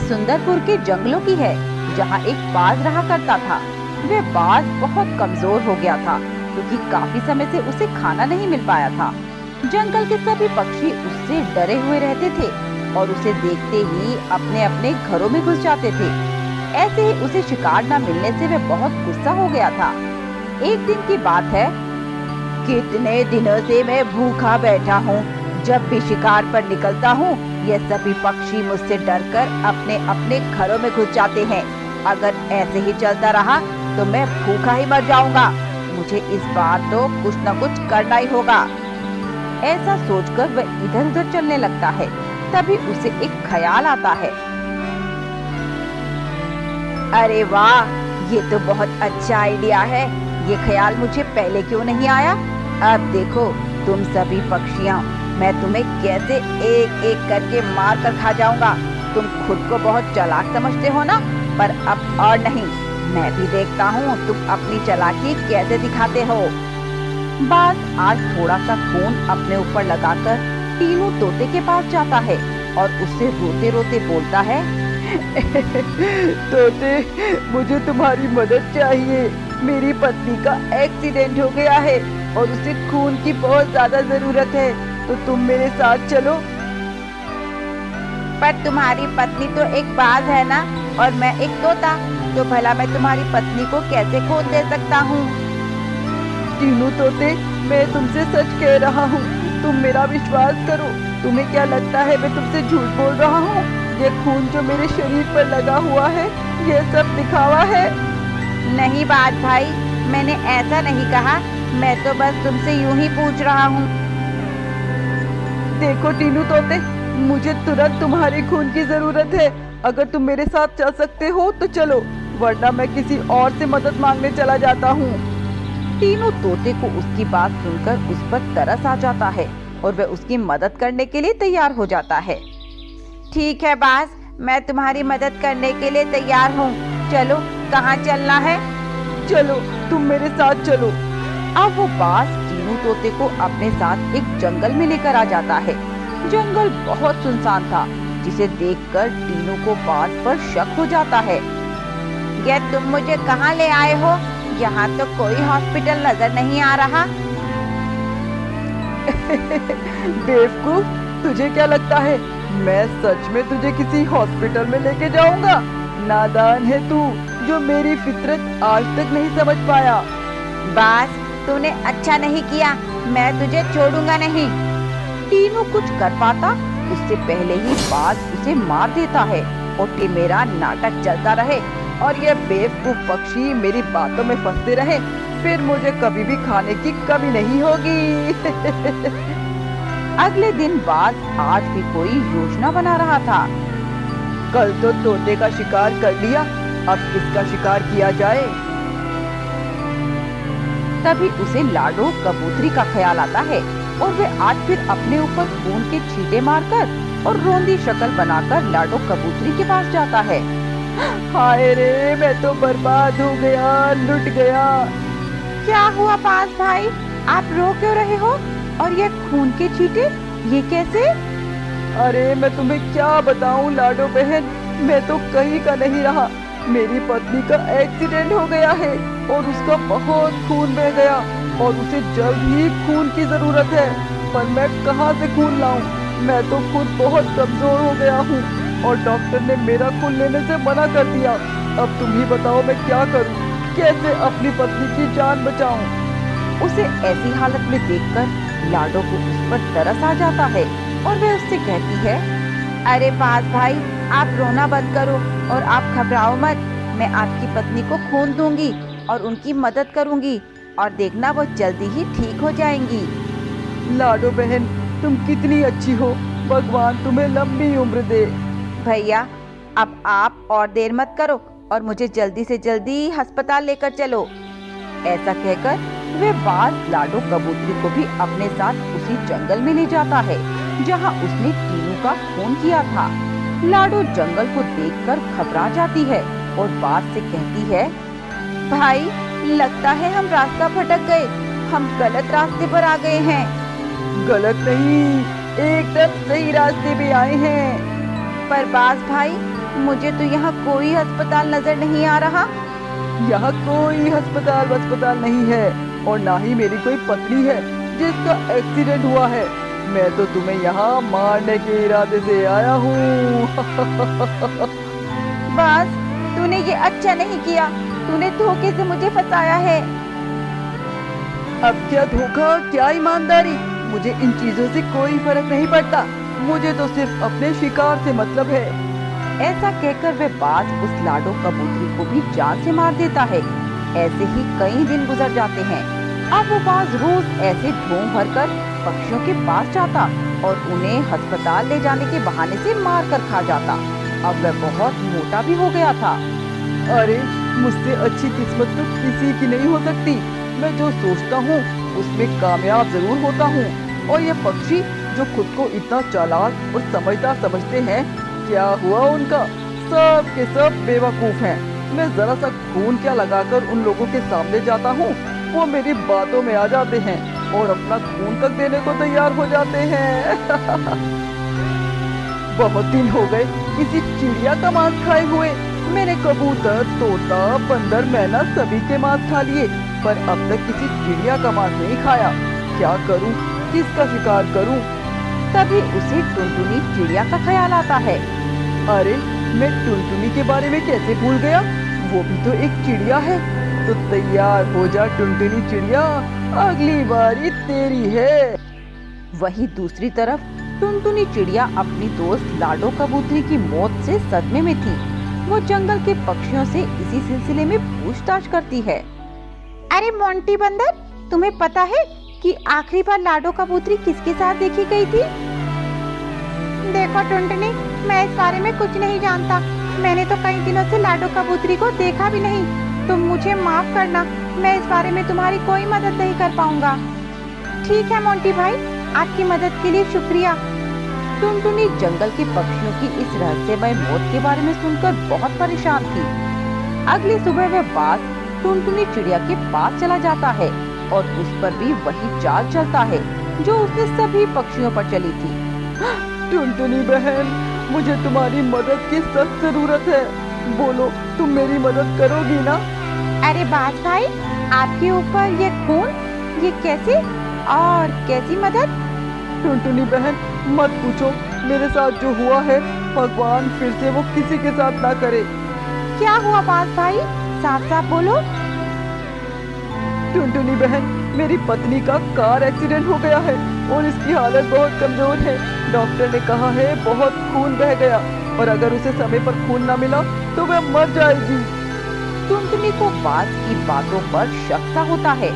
सुंदरपुर के जंगलों की है, जहाँ एक बाज रहा करता था। वह बाज बहुत कमजोर हो गया था क्योंकि काफी समय से उसे खाना नहीं मिल पाया था। जंगल के सभी पक्षी उससे डरे हुए रहते थे और उसे देखते ही अपने अपने घरों में घुस जाते थे। ऐसे ही उसे शिकार न मिलने से वह बहुत गुस्सा हो गया था। एक दिन की बात है, कितने दिनों से मैं भूखा बैठा हूँ। जब भी शिकार पर निकलता हूँ, ये सभी पक्षी मुझसे डरकर अपने अपने घरों में घुस जाते हैं। अगर ऐसे ही चलता रहा तो मैं भूखा ही मर जाऊंगा। मुझे इस बार तो कुछ न कुछ करना ही होगा। ऐसा सोचकर वह इधर उधर चलने लगता है। तभी उसे एक ख्याल आता है। अरे वाह, ये तो बहुत अच्छा आइडिया है। ये ख्याल मुझे पहले क्यों नहीं आया? अब देखो तुम सभी पक्षियाँ, मैं तुम्हें कैसे एक एक करके मार कर खा जाऊंगा। तुम खुद को बहुत चालाक समझते हो ना, पर अब और नहीं। मैं भी देखता हूँ तुम अपनी चालाकी कैसे दिखाते हो। बाज आज थोड़ा सा खून अपने ऊपर लगाकर टीनू तोते के पास जाता है और उससे रोते रोते बोलता है, तोते, मुझे तुम्हारी मदद चाहिए। मेरी पत्नी का एक्सीडेंट हो गया है और उसे खून की बहुत ज्यादा जरूरत है, तो तुम मेरे साथ चलो। पर तुम्हारी पत्नी तो एक बाज है ना, और मैं एक तोता, तो भला मैं तुम्हारी पत्नी को कैसे खून दे सकता हूँ? तीनों तोते, मैं तुमसे सच कह रहा हूँ, तुम मेरा विश्वास करो। तुम्हें क्या लगता है मैं तुमसे झूठ बोल रहा हूँ? ये खून जो मेरे शरीर पर लगा हुआ है, ये सब दिखावा है। नहीं बाज भाई, मैंने ऐसा नहीं कहा। मैं तो बस तुमसे यूं ही पूछ रहा हूँ। देखो टीनू तोते, मुझे तुरंत तुम्हारे खून की जरूरत है। अगर तुम मेरे साथ चल सकते हो तो चलो, वरना मैं किसी और से मदद मांगने चला जाता हूँ। तीनों तोते को उसकी बात सुनकर उस पर तरस आ जाता है और वह उसकी मदद करने के लिए तैयार हो जाता है। ठीक है बाज, मैं तुम्हारी मदद करने के लिए तैयार हूँ। चलो, कहाँ चलना है? चलो, तुम मेरे साथ चलो। अब वो बाज तीनों तोते को अपने साथ एक जंगल में लेकर आ जाता है। जंगल बहुत सुनसान था, जिसे देखकर टीनू को बाज पर शक हो जाता है। ये तुम मुझे कहाँ ले आए हो? यहाँ तो कोई हॉस्पिटल नजर नहीं आ रहा। बेवकूफ, तुझे क्या लगता है मैं सच में तुझे किसी हॉस्पिटल में लेके जाऊंगा? नादान है तू, जो मेरी फितरत आज तक नहीं समझ पाया। बास, तूने अच्छा नहीं किया, मैं तुझे छोड़ूंगा नहीं। तीनों कुछ कर पाता उससे पहले ही बाज उसे मार देता है और ये मेरा नाटक चलता रहे और ये बेवकूफ पक्षी मेरी बातों में फंसते रहे, फिर मुझे कभी भी खाने की कमी नहीं होगी। अगले दिन बाज आज भी कोई योजना बना रहा था। कल तो तोते का शिकार कर लिया, अब किसका शिकार किया जाए? तभी उसे लाडो कबूतरी का ख्याल आता है और वह आज फिर अपने ऊपर खून के छींटे मारकर और रोंदी शक्ल बनाकर लाडो कबूतरी के पास जाता है। हाय रे, मैं तो बर्बाद हो गया, लुट गया। क्या हुआ बाज भाई, आप रो क्यों रहे हो? और ये खून के छींटे, ये कैसे? अरे मैं तुम्हें क्या बताऊं लाडो बहन, मैं तो कहीं का नहीं रहा। मेरी पत्नी का एक्सीडेंट हो गया है और उसका बहुत खून बह गया और उसे जल्द ही खून की जरूरत है, पर मैं कहाँ से खून लाऊं? मैं तो खुद बहुत कमजोर हो गया हूँ और डॉक्टर ने मेरा खून लेने से मना कर दिया। अब तुम ही बताओ मैं क्या करूं? कैसे अपनी पत्नी की जान बचाऊं? उसे ऐसी हालत में देखकर लाडो को उस पर तरस आ जाता है और वह उससे कहती है, अरे बाज भाई, आप रोना बंद करो और आप घबराओ मत। मैं आपकी पत्नी को खून दूंगी और उनकी मदद करूंगी और देखना वो जल्दी ही ठीक हो जाएंगी। लाडो बहन, तुम कितनी अच्छी हो, भगवान तुम्हें लंबी उम्र दे। भैया, अब आप और देर मत करो और मुझे जल्दी से जल्दी अस्पताल लेकर चलो। ऐसा कहकर वह बाज लाडो कबूतरी को भी अपने साथ उसी जंगल में ले जाता है जहां उसने टीनू का खून किया था। लाडो जंगल को देखकर घबरा जाती है और बाज से कहती है, भाई, लगता है हम रास्ता भटक गए, हम गलत रास्ते पर आ गए हैं। गलत नहीं, एकदम सही रास्ते पे आए हैं। पर बाज भाई, मुझे तो यहाँ कोई अस्पताल नजर नहीं आ रहा। यहाँ कोई अस्पताल नहीं है और ना ही मेरी कोई पत्नी है जिसका एक्सीडेंट हुआ है। मैं तो तुम्हें यहाँ मारने के इरादे से आया हूँ। बस, तूने ये अच्छा नहीं किया। तूने धोखे से मुझे फंसाया है। अब क्या धोखा क्या ईमानदारी, मुझे इन चीजों से कोई फर्क नहीं पड़ता। मुझे तो सिर्फ अपने शिकार से मतलब है। ऐसा कहकर वह बाज उस लाडो कबूतरी को भी जान से मार देता है। ऐसे ही कई दिन गुजर जाते हैं। अब वो बाज रोज ऐसे ढोंग भरकर पक्षियों के पास जाता और उन्हें अस्पताल ले जाने के बहाने से मार कर खा जाता। अब वह बहुत मोटा भी हो गया था। अरे, मुझसे अच्छी किस्मत तो किसी की नहीं हो सकती। मैं जो सोचता हूँ उसमें कामयाब जरूर होता हूँ। और ये पक्षी जो खुद को इतना चालाक और समझदार समझते हैं, क्या हुआ उनका? सब के सब बेवकूफ हैं। मैं जरा सा खून क्या लगाकर उन लोगों के सामने जाता हूँ, वो मेरी बातों में आ जाते हैं और अपना खून तक देने को तैयार हो जाते हैं। बहुत दिन हो गए किसी चिड़िया का मांस खाए हुए। मैंने कबूतर, तोता, बंदर, मैना सभी के मांस खा लिए, पर अब तक किसी चिड़िया का मांस नहीं खाया। क्या करूं, किसका शिकार करूं? तभी उसे टुनटुनी चिड़िया का ख्याल आता है। अरे, मैं टुनटुनी के बारे में कैसे भूल गया? वो भी तो एक चिड़िया है। तो तैयार हो जा टुनटुनी चिड़िया, अगली बारी तेरी है। वहीं दूसरी तरफ टुनटुनी चिड़िया अपनी दोस्त लाडो कबूतरी की मौत से सदमे में थी। वो जंगल के पक्षियों से इसी सिलसिले में पूछताछ करती है। अरे मोंटी बंदर, तुम्हें पता है कि आखिरी बार लाडो कबूतरी किसके साथ देखी गई थी? देखो टुनटुनी, मैं इस बारे में कुछ नहीं जानता। मैंने तो कई दिनों से लाडो कबूतरी को देखा भी नहीं। तुम मुझे माफ करना, मैं इस बारे में तुम्हारी कोई मदद नहीं कर पाऊंगा। ठीक है मोंटी भाई, आपकी मदद के लिए शुक्रिया। टुनटुनी जंगल के पक्षियों की इस रहस्यमय मौत के बारे में सुनकर बहुत परेशान थी। अगली सुबह वह बाज टुनटुनी चिड़िया के पास चला जाता है और उस पर भी वही चाल चलता है जो उसने सभी पक्षियों पर चली थी। टुनटुनी बहन, मुझे तुम्हारी मदद की सख्त जरूरत है। बोलो, तुम मेरी मदद करोगी ना? अरे बाज भाई, आपके ऊपर ये खून, ये कैसे और कैसी मदद? टुनटुनी बहन, मत पूछो। मेरे साथ जो हुआ है, भगवान फिर से वो किसी के साथ ना करे। क्या हुआ बाज भाई, साफ साफ बोलो। टुनटुनी बहन, मेरी पत्नी का कार एक्सीडेंट हो गया है और इसकी हालत बहुत कमजोर है। डॉक्टर ने कहा है बहुत खून बह गया और अगर उसे समय पर खून ना मिला तो वह मर जाएगी। टुनटुनी को बाज की बातों पर शक सा होता है।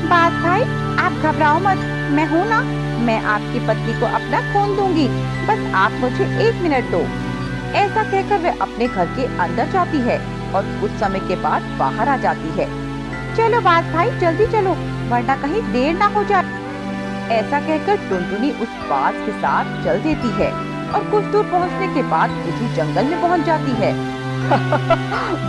बाज भाई, आप घबराओ मत, मैं हूँ ना। मैं आपकी पत्नी को अपना खून दूंगी, बस आप मुझे 1 मिनट दो। ऐसा कहकर वह अपने घर के अंदर जाती है और कुछ समय के बाद बाहर आ जाती है। चलो बाज भाई, जल्दी चलो, वरना कहीं देर ना हो जाए। ऐसा कहकर टुनटुनी उस बाज के साथ चल देती है और कुछ दूर पहुंचने के बाद उसी जंगल में पहुंच जाती है।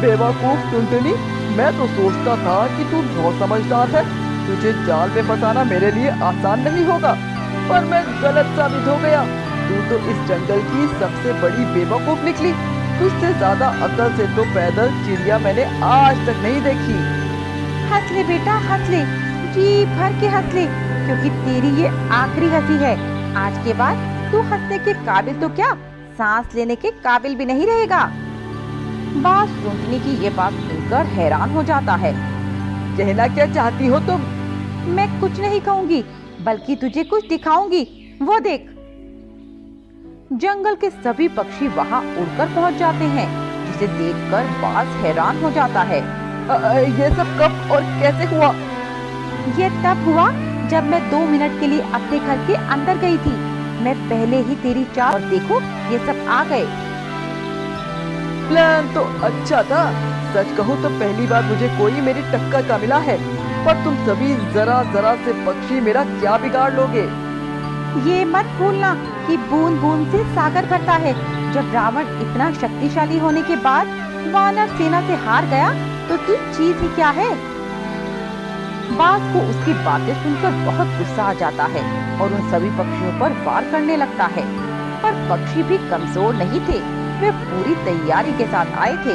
बेवकूफ टुनटुनी, मैं तो सोचता था कि तू बहुत समझदार है। तुझे जाल में फंसाना मेरे लिए आसान नहीं होगा, पर मैं गलत साबित हो गया। तू तो इस जंगल की सबसे बड़ी बेवकूफ निकली। तुझसे ज्यादा अकल से तो पैदल चिड़िया मैंने आज तक नहीं देखी। हंस ले बेटा, हंस ले, जी भर के हंस ले, क्योंकि तेरी ये आखिरी हंसी है। आज के बाद तू हंसने के काबिल तो क्या, सांस लेने के काबिल भी नहीं रहेगा। बाज टुनटुनी की ये बात सुनकर हैरान हो जाता है। कहना क्या चाहती हो तुम? मैं कुछ नहीं कहूंगी, बल्कि तुझे कुछ दिखाऊंगी, वो देख। जंगल के सभी पक्षी वहाँ उड़कर पहुँच जाते हैं, जिसे देखकर बाज हैरान हो जाता है। ये सब कब और कैसे हुआ? ये तब हुआ जब मैं 2 मिनट के लिए अपने घर के अंदर गई थी। मैं पहले ही तेरी चाल, और देखो ये सब आ गए। प्लान तो अच्छा था। सच कहूँ तो पहली बार मुझे कोई मेरी टक्कर का मिला है, पर तुम सभी जरा जरा से पक्षी मेरा क्या बिगाड़ लोगे? ये मत भूलना कि बूंद बूंद से सागर भरता है। जब रावण इतना शक्तिशाली होने के बाद वानर सेना से हार गया, तो तू चीज ही क्या है? बाज को उसकी बातें सुनकर बहुत गुस्सा आ जाता है और उन सभी पक्षियों पर वार करने लगता है, पर पक्षी भी कमजोर नहीं थे। वे पूरी तैयारी के साथ आए थे।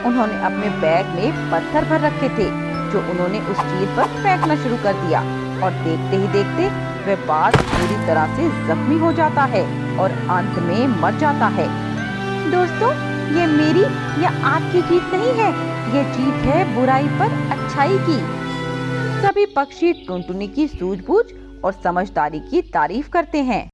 उन्होंने अपने बैग में पत्थर भर रखे थे जो उन्होंने उस चील पर फेंकना शुरू कर दिया और देखते ही देखते वह बाज पूरी तरह से जख्मी हो जाता है और अंत में मर जाता है। दोस्तों, ये मेरी या आपकी जीत नहीं है, ये जीत है बुराई पर अच्छाई की। सभी पक्षी टुनटुनी की सूझबूझ और समझदारी की तारीफ करते हैं।